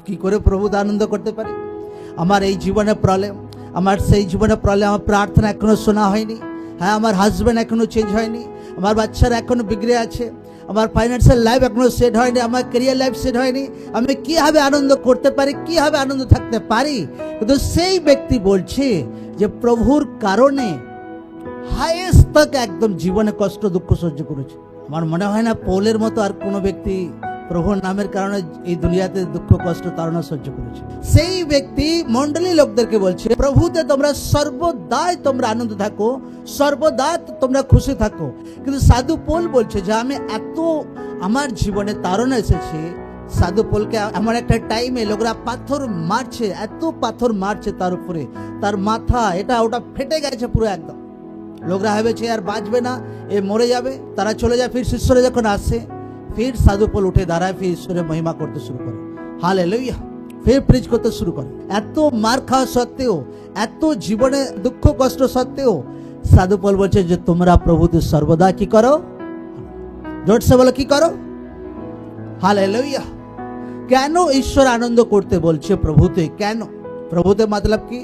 কি করে প্রভুতে আনন্দ করতে পারি? আমার এই জীবনে প্রবলেম, আমার সেই জীবনে প্রবলেম, আমার প্রার্থনা এখনো শোনা হয়নি। হ্যাঁ, আমার হাজব্যান্ড এখনো চেঞ্জ হয়নি, আমার বাচ্চারা এখনো বিগড়ে আছে, আমার ফাইন্যান্সিয়াল লাইফ এখনো সেট হয়নি, আমার ক্যারিয়ার লাইফ সেট হয়নি। আমি কিভাবে আনন্দ করতে পারি, কিভাবে আনন্দ থাকতে পারি? কিন্তু সেই ব্যক্তি বলছে যে প্রভুর কারণে হাইয়েস্ট তক একদম জীবনে কষ্ট দুঃখ সহ্য করেছে। আমার মনে হয় না পৌলের মতো আর কোনো ব্যক্তি প্রভুর নামের কারণে এই দুনিয়াতে দুঃখ কষ্ট তাড়না সহ্য করেছে। সেই ব্যক্তি মণ্ডলী লোকদেরকে বলছে, প্রভুতে তোমরা সর্বদাই তোমরা আনন্দ থাকো, সর্বদা তোমরা খুশি থাকো। কিন্তু সাধু পৌল বলছে যে আমি এত আমার জীবনে তাড়না এসেছে। সাধু পৌলকে এমন একটা টাইমে লোকরা পাথর মারছে, এত পাথর মারছে তার উপরে, তার মাথা এটা ওটা ফেটে গেছে পুরো একদম। লোকরা ভেবেছে আর বাঁচবে না, এ মরে যাবে, তারা চলে যায়। ফির শিষ্যরা যখন আসে, फिर साधु पौल उठे दाঁড়ায়, फिर ईश्वरेर महिमा करते शुरू करे, हालेलुया, फिर प्रिच करते शुरू करे। एत मार खाওয়া सत्त्वेও, एत जीवने दुख कष्ट सत्त्वेও साधु पौल बोलছে যে তোমরা প্রভুতে সর্বদা কি করো? জোর से বলো কি করো? हालेलुया। কেন ঈশ্বর আনন্দ করতে বলছে প্রভুতে? কেন? প্রভুতে मतलब কি?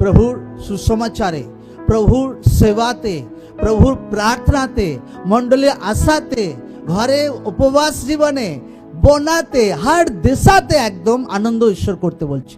প্রভুর সুসমাচারে, প্রভুর সেবাতে, প্রভুর প্রার্থনাতে, মণ্ডলীর আশাতে, ঘরে উপবাস জীবনে, বনাতে, হার দিশাতে একদম আনন্দ ঈশ্বর করতে বলছে।